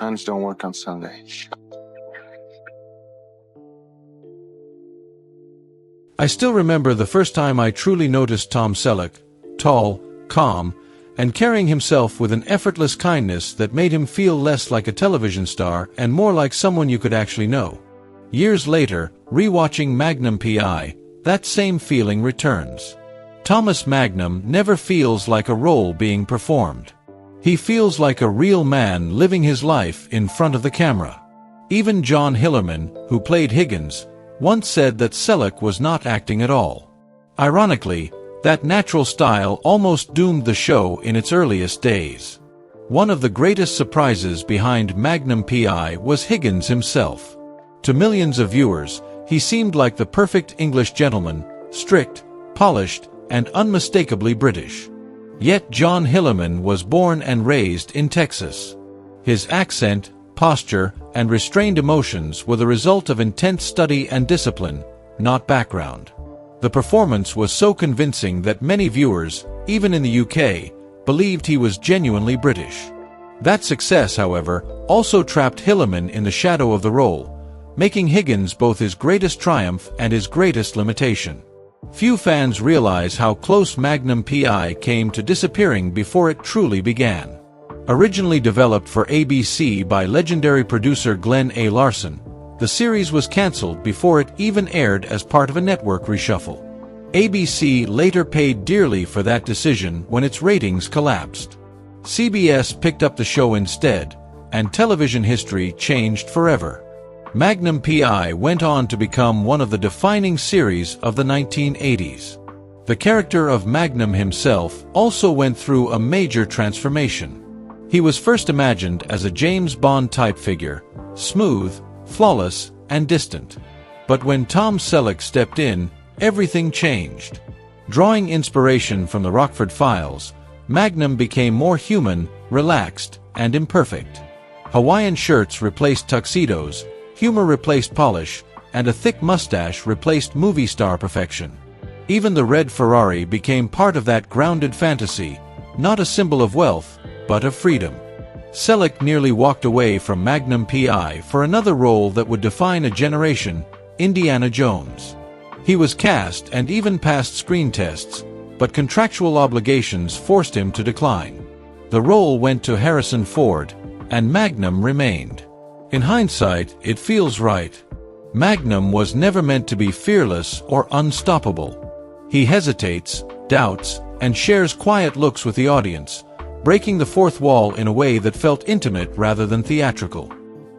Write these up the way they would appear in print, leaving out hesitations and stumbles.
Hands don't work on Sunday. I still remember the first time I truly noticed Tom Selleck, tall, calm, and carrying himself with an effortless kindness that made him feel less like a television star and more like someone you could actually know. Years later, rewatching Magnum P.I., that same feeling returns. Thomas Magnum never feels like a role being performed. He feels like a real man living his life in front of the camera. Even John Hillerman, who played Higgins, once said that Selleck was not acting at all. Ironically, that natural style almost doomed the show in its earliest days. One of the greatest surprises behind Magnum P.I. was Higgins himself. To millions of viewers, he seemed like the perfect English gentleman, strict, polished, and unmistakably British. Yet John Hillerman was born and raised in Texas. His accent, posture, and restrained emotions were the result of intense study and discipline, not background. The performance was so convincing that many viewers, even in the UK, believed he was genuinely British. That success, however, also trapped Hillerman in the shadow of the role, making Higgins both his greatest triumph and his greatest limitation. Few fans realize how close Magnum P.I. came to disappearing before it truly began. Originally developed for ABC by legendary producer Glenn A. Larson, the series was cancelled before it even aired as part of a network reshuffle. ABC later paid dearly for that decision when its ratings collapsed. CBS picked up the show instead, and television history changed forever. Magnum P.I. went on to become one of the defining series of the 1980s. The character of Magnum himself also went through a major transformation. He was first imagined as a James Bond-type figure, smooth, flawless, and distant. But when Tom Selleck stepped in, everything changed. Drawing inspiration from the Rockford Files, Magnum became more human, relaxed, and imperfect. Hawaiian shirts replaced tuxedos, humor replaced polish, and a thick mustache replaced movie star perfection. Even the red Ferrari became part of that grounded fantasy, not a symbol of wealth, but of freedom. Selleck nearly walked away from Magnum P.I. for another role that would define a generation, Indiana Jones. He was cast and even passed screen tests, but contractual obligations forced him to decline. The role went to Harrison Ford, and Magnum remained. In hindsight, it feels right. Magnum was never meant to be fearless or unstoppable. He hesitates, doubts, and shares quiet looks with the audience, breaking the fourth wall in a way that felt intimate rather than theatrical.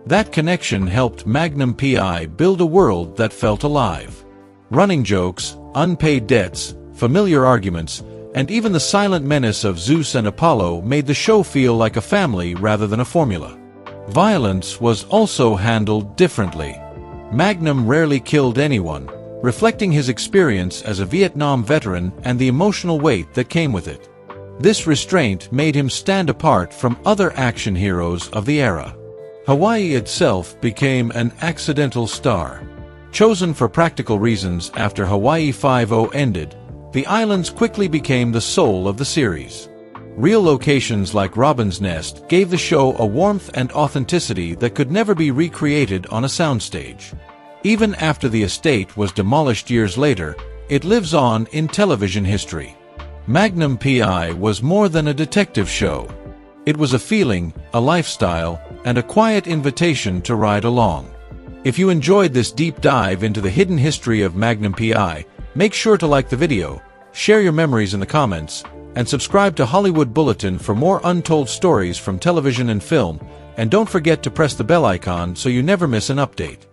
That connection helped Magnum P.I. build a world that felt alive. Running jokes, unpaid debts, familiar arguments, and even the silent menace of Zeus and Apollo made the show feel like a family rather than a formula. Violence was also handled differently. Magnum rarely killed anyone, reflecting his experience as a Vietnam veteran and the emotional weight that came with it. This restraint made him stand apart from other action heroes of the era. Hawaii itself became an accidental star. Chosen for practical reasons after Hawaii 5-0 ended, the islands quickly became the soul of the series. Real locations like Robin's Nest gave the show a warmth and authenticity that could never be recreated on a soundstage. Even after the estate was demolished years later, it lives on in television history. Magnum P.I. was more than a detective show. It was a feeling, a lifestyle, and a quiet invitation to ride along. If you enjoyed this deep dive into the hidden history of Magnum P.I., make sure to like the video, share your memories in the comments, and subscribe to Hollywood Bulletin for more untold stories from television and film, and don't forget to press the bell icon so you never miss an update.